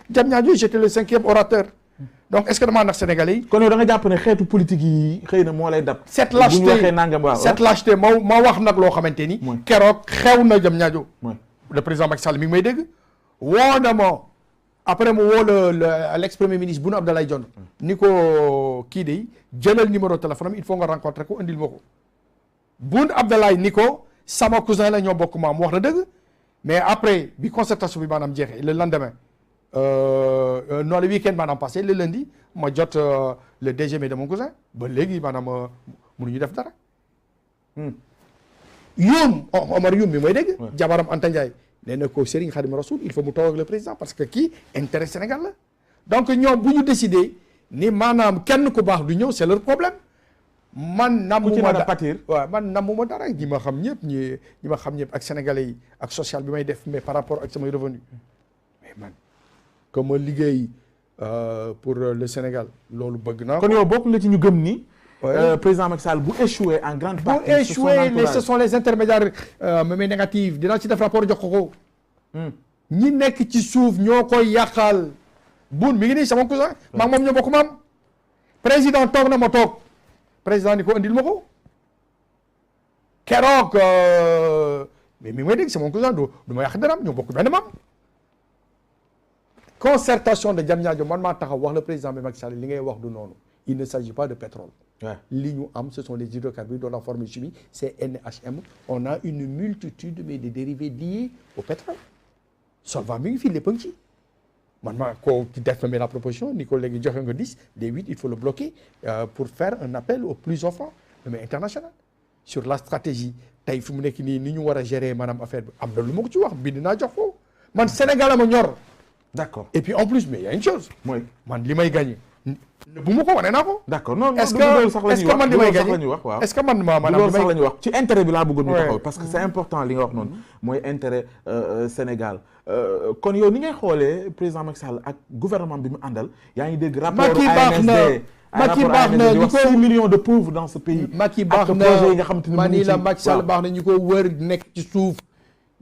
Diamniadio j'étais le 5e orateur. Donc est-ce que damaa nax Sénégalais yi. kon yow da nga jàpp ne xeetu politique yi xëy na moo lay dab. cette lâcheté ma wax nag loo xamante ni. keroog xew na Diamniadio. le président Macky Sall mi ngi may dégg. woo na ma après mu woo l'ex premier ministre Boun Abdallah Dionne. ni ko kii de jëlal numéro téléphone am il faut nga rencontrer ko indil ma ko. Boun Abdallah ni ko sama cousin la ñoo bokk maam wax na dëgg mais après bi concertation bi maanaam jeexee le lendemain. non le week-end maanaam passé le lundi ma jot le DG de mon cousin ba léegi maanaam mënuñu def dara. Youm Omar Youm mi mooy dégg. jabaram Anta Ndiaye nee na ko Serigne Khadim Rasoul il faut mu toog ak le président parce que kii intérêt Sénégal la. donc ñoom bu ñu décidé ni maanaam kenn ku baax du ñëw c'est leur problème. man namuma waaw man namuma dara ñi ma xam ñëpp ñi ma xam ñëpp ak sénégalais yi ak social bi may def mais par rapport ak samay revenu mais man. que ma liggéey pour le Sénégal loolu bëgg naa. kon yow bokk nga ci ñu gëm ni. président Macky Sall bu échoué en grande partie. bu échoué mais ce sont les intermédiaires mais négatifs dinaa ci def rapport jox ko. ñi nekk ci suuf ñoo koy yàqal. Boun mi ngi nii sama cousin. maa moom ñoo bokk maam. président toog na ma toog. président ni ko andil ma ko. keroog mais mi ngi may dégg sama cousin du ma yàq dara ñoo bokk benn maam. concertation de Diamniadio man maa taxaw wax le président bi Macky Sall li ngay wax du noonu il ne s'agit pas de pétrole. li ñu am ce sont les hydrocarbures dont la formule chimique c'est NHM on a une multitude mais de dérivés liés au pétrole. Solvay mi ngi fii lépp a ngi ci man maa ko def la proposition ni ko léegi joxe nga 10 des 8 il faut le bloquer pour faire un appel aux plus offrants mais international sur la stratégie tey fi mu nekk nii ni ñu war a gérer maanaam affaire bi am na lu ma ko ci wax bind naa jox ko man Sénégal ma ñor. D'accord. Et puis en plus mais il y a une chose. mooy man li may gagné. bu ma ko wane naa ko. D'accord non est-ce que man li may gagné est-ce que man maanaam sax la ñuy wax ci intérêt bi laa bëggoon ñu taxaw parce que c'est important li nga wax noonu mooy intérêt Sénégal kon yow ni ngay xoolee président Macky Sall ak gouvernement bi mu àndal yaa ngi dégg rapport ANSD Macky baax na ñu ko 6 millions de pauvres dans ce pays. Macky baax na projet yi nga xamante ni mani la Macky Sall baax na ñu ko wër nekk ci suuf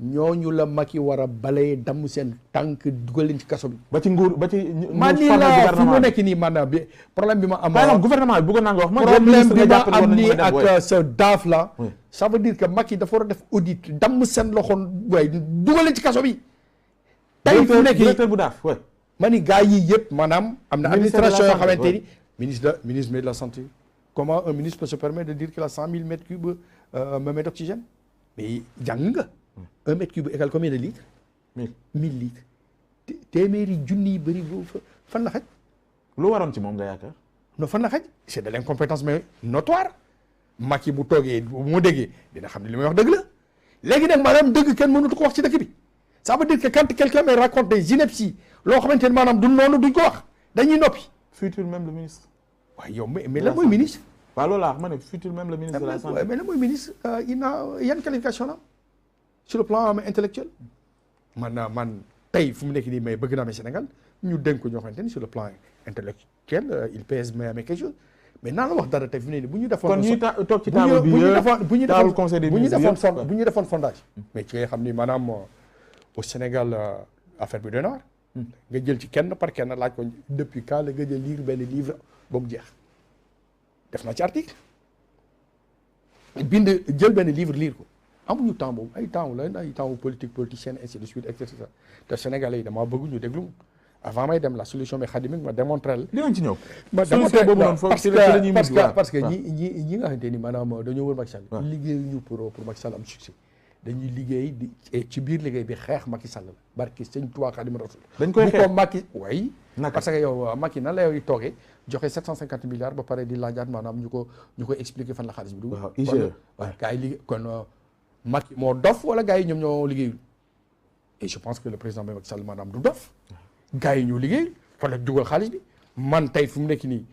ñooñu la Macky war a balee damm seen tànk dugal leen ci kaso bi. ba ci nguur ba ci. mani la fi mu nekk nii maanaam bi problème bi ma am. par exemple gouvernement bi bëggoon naa nga wax. problème bi ma am nii ak ce DAF là. ça veut dire que Macky dafa war a def audit damm seen loxo waaye dugal leen ci kaso bi. tey fi mu nekk directeur bu DAF ouais. ma ni gars yi yëpp maanaam. am na administration yoo xamante ni. ministre de la santé. comment un ministre peut se permettre de dire qu'il a 100 000 mètres cubes d'oxygène mais jàng nga. 1 mètre cube égale combien de litres. 1000 litres. téeméeri junni yi bëri fan la xaj. lu waroon ci moom nga yaakaar. non fan la xaj c'est de l'incompétence mais notoire. Macky bu toogee bu mu déggee dina xam ne li may wax dëgg la. léegi nag maanaam dëgg kenn mënut ko wax ci dëkk bi. ça veut dire que quand quelqu'un me raconte des inepties loo xamante ne maanaam du noonu duñ ko wax dañuy noppi. futur même le ministre. waaw yow mais lan mooy ministre. waaw loolu laa ma ne futur même le ministre de la santé. mais lan mooy ministre il a yan qualification la sur le plan intellectuel man tey fu mu nekk nii mais bëgg naa amee Sénégal ñu dénk ko ñoo xamante ni sur le plan intellectuel il pèse mais amee quelque chose mais naa la wax dara tey fu mu ne nii bu ñu defoon. kon ñuy toog ci table bi yëpp table conseil des ministres bu ñu defoon sondage. mais ci nga xam ni maanaam au Sénégal affaire bi doy na waar. nga jël ci kenn par kenn laaj ko depuis quand la nga jël lire benn livre ba mu jeex def naa ci article bind jël benn livre lire ko. amuñu temps boobu ay temps la ay temps politique politicienne ainsi de suite et cetera te Sénégalais yi damaa bëgg ñu déglu avant may dem la solution mais xadimik ma démontrer la. dinañ ci ñëw. ma démontrer parce que waaw. ñi nga xamante ni maanaam dañoo wër Macky Sall. waaw liggéeyuñu pour Macky Sall am succès. dañuy liggéey ci biir liggéey bi xeex Macky Sall la barki Sëñ Tuubaa Xaadimu Rasuul. dañ koy xeex bu ko Macky way parce que yow Macky nan la yow toogee joxe 750 milliards ba pare di laajaat maanaam ñu koy expliquer fan la xaalis bi dugg. waaw IGE waaw gars yi liggéey kon. Macky moo dof wala gars yi ñoom ñoo liggéeyul et je pense que le président Macky Sall maanaam du dof gars yi ñoo liggéey fa la dugal xaalis bi man tey fu mu nekk nii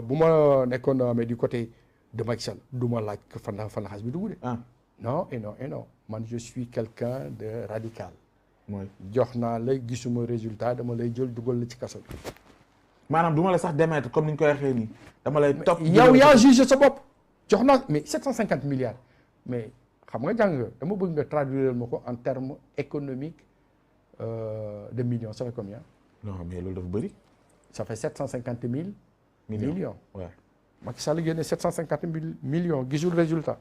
bu ma nekkoon mais du côté de Macky Sall du ma laaj fan la xaalis bi dugg de. non et non man je suis quelqu'un de radical. mooy jox naa la gisuma résultat dama lay jël dugal la ci kaso bi. maanaam du ma la sax démettre comme ni ñu koy waxee nii dama lay topp. yow yaa jugé sa bopp jox naa mais 750 milliards mais. xam nga jàng dama bëgg nga traduire ma ko en termes économiques de millions ça fait combien. non mais loolu dafa bëri. ça fait 750 000 millions. Ouais. Macky Sall génne 750 000 millions gisul résultat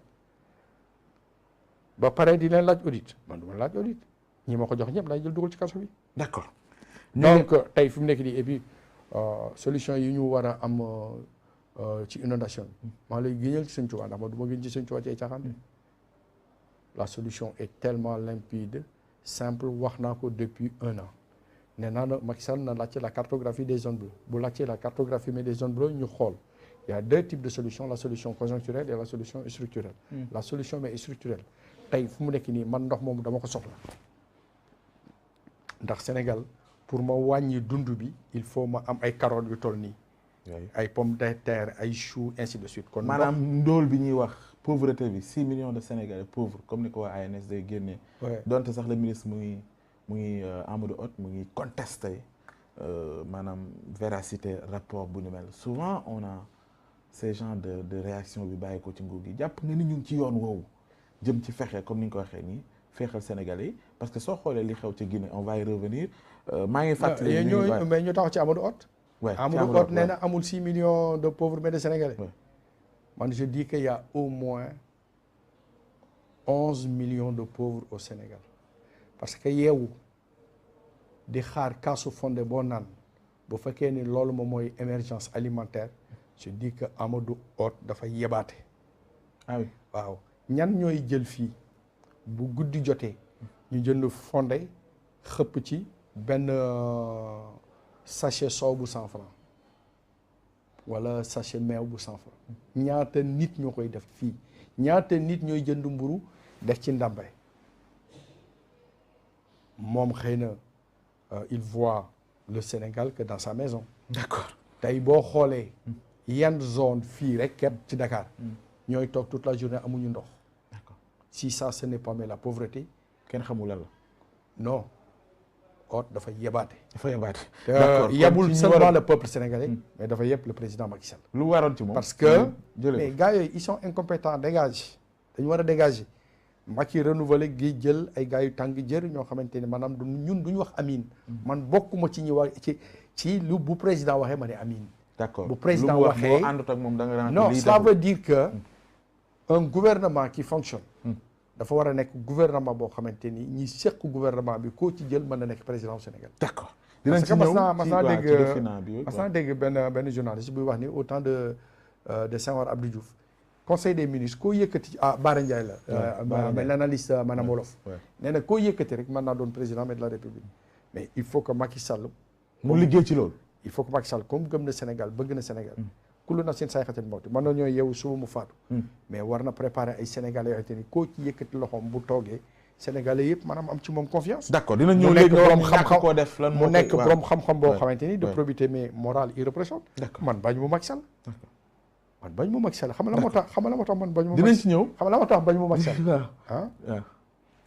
ba pare di leen laaj audit man du ma laaj audit ñi ma ko jox ñëpp lay jël dugal ci kaso bi. d'accord. donc tey fi mu nekk nii et puis solution yi ñu war a am ci inondation bi maa lay génneel ci Sëñ Tuubaa ndax ma du ma génn ci Sëñ Tuubaa ci ay caaxaan. La solution est tellement limpide simple wax naa ko depuis 1 an nee naa na Macky Sall na laajte la cartographie des zones bleues bu laajte la cartographie mais des zones bleues ñu xool il y a 2 types de solutions la solution conjoncturelle et la solution structurelle. La solution mais structurelle tey fu mu nekk nii man ndox moomu dama ko soxla ndax Sénégal pour ma wàññi dund bi il faut ma am ay carottes yu toll nii. ay pommes de terre ay choux ainsi de suite. kon maanaam ndóol bi ñuy wax pauvreté bi 6 millions de Sénégalais pauvres comme ni ko waa ANSD génnee. donte sax le ministre mu ngi Amadou Hott mu ngi contesté maanaam véracité rapport bu ñu mel souvent on a ces genres de réaction bi bàyyi ko ci nguur gi jàpp nga ni ñu ngi ci yoon woowu jëm ci fexe comme ni nga ko waxee nii feexal Sénégalais yi parce que soo xoolee li xew ci Guinée on va y revenir maa ngi fàttali. mais ñu taxaw ci Amadou Hott. Amadou Hott nee na amul 6 millions de pauvres mais de Sénégalais. man je dis qu'il y a au moins 11 millions de pauvres au Sénégal parce que yeewu di xaar kaasu fondé boo naan bu fekkee ni loolu moom mooy émergence alimentaire je dis que Amadou Hott dafa yebaate. ah oui waaw ñan ñooy jël fii bu guddi jotee ñu jënd fondé xëpp ci benn sachet soow bu 100 francs wala sachet meew bu 100 francs ñaata nit ñoo koy def fii ñaata nit ñooy jënd mburu def ci ndàmbay moom xëy na il voit le Sénégal que dans sa maison. D'accord. tey boo xoolee yan zone fii rek képp ci Dakar ñooy toog toute la journée amuñu ndox. D'accord. si ça ce n'est pas mais la pauvreté. kenn xamul lan la. non Hott dafa yebaate. dafa yebaate. d'accord yebul seulement le peuple sénégalais. mais dafa yeb le président Macky Sall. lu waroon ci moom parce que mais gars yooyu ils sont incompétents dégage dañu war a dégager. Macky renouvelé gi jël ay gars yu tàng jër ñoo xamante ne maanaam ñun duñu wax amin man bokkuma ci ñi wax ci lu bu président waxee ma ne amin. d'accord bu président waxee àndut ak moom da nga non ça veut dire que un gouvernement qui fonctionne. dafa war a nekk gouvernement boo xamante ni ñi seq gouvernement bi koo ci jël mën na nekk président du Sénégal. d'accord dinañ ci ñëw mas naa dégg benn journaliste buy wax ni au temps de Senghor Abdou Diouf. conseil des ministres koo yëkkati Bara Ndiaye la l'analyste maanaam wolof nee na koo yëkkati rek mën naa doon président de la République mais il faut que Macky Sall mu liggéey ci loolu il faut que Macky Sall comme gëm na Sénégal bëgg na Sénégal kullu nafsin zaa'iqatul mawt mën na ñoo yeewu suba mu faatu mais war na préparer ay Sénégalais yoo xamante ni koo ci yëkkati loxoom bu toogee Sénégalais yëpp maanaam am ci moom confiance. d'accord dina ñëw léegi borom xam-xam koo def lan mu nekk borom xam-xam boo xamante ni de probité mais morale irréprochable man bañ mu Macky Sall man bañ mu Macky Sall xam nga la moo tax man bañ mu dinañ ci ñëw xam nga la moo tax bañ mu Macky Sall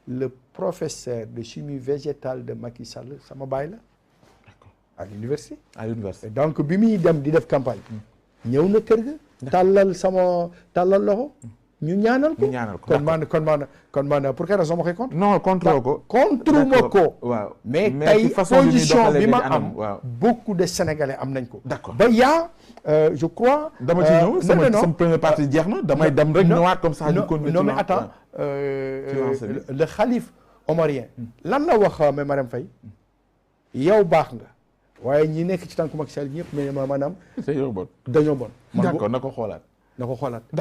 le professeur de chimie végétale de Macky Sall sama baay la à l'université donc bi muy dem di def campagne ñëw na kër ga tàllal loxo ñu ñaanal ko kon man pour quelle raison ma koy contre non contre ma ko waaw mais tey position bi ma am beaucoup de Sénégalais am nañ ko d'accord ba yaa je crois dama ci ñëw sama première partie jeex na damay dem rek ñëwaat comme ça ñu continuer non mais attends le khalife omarien lan la wax mais Marème Faye yow baax nga waaye ñi nekk ci tànku Macky Sall ñëpp mais maanaam dañoo bon d'accord na ko xoolaat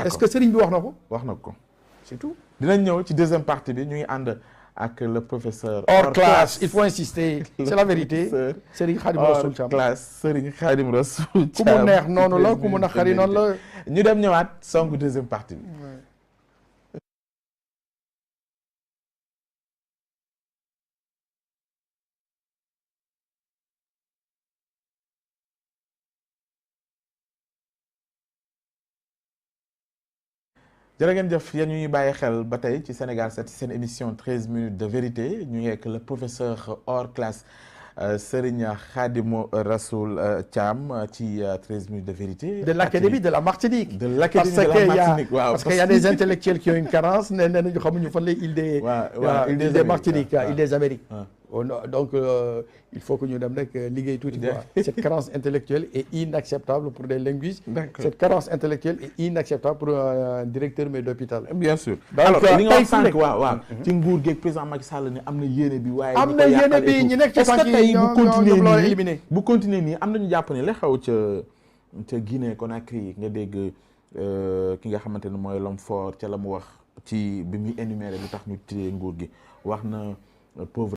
est-ce que sëriñ bi wax na ko wax na ko c'est tout dinañ ñëw ci deuxième partie bi ñu ngi ànd ak le professeur hors classe il faut insister c'est la vérité Serigne Khadim Rassoul Thiam hors classe Serigne Khadim Rassoul Thiam ku mu neex noonu la ku mu naqari noonu la ñu dem ñëwaat songu deuxième partie bi jërë ngeen jëf yéen ñu ngi bàyyi xel ba tey ci Sénégal 7 seen émission 13 minutes de vérité ñu ngi ak le professeur hors classe Serigne Khadim Rassoul Thiam ci 13 minutes de vérité. de l'académie de la Martinique. de l'académie de la Martinique waaw parce que y a des intellectuels qui ont une carence nee nañu xamuñu fan la île des. waaw île des Martinique île des Amériques. donc il faut que ñu dem rek liggéey tuuti quoi. Cette carence intellectuelle est inacceptable pour des linguistes. Cette carence intellectuelle est inacceptable pour un directeur d'hôpital. Bien sûr. Alors li nga wax sànq waaw ci nguur geeg président Macky Sall ne am na yéene bi waaye am na yéene bi ñu nekk ci tànk yi bu continuer nii am nañu jàpp ne la xew ca Guinée Conakry nga dégg ki nga xamante ne mooy l'homme fort ca la mu wax ci bi muy énuméré lu tax ñu téye nguur gi wax na pauvre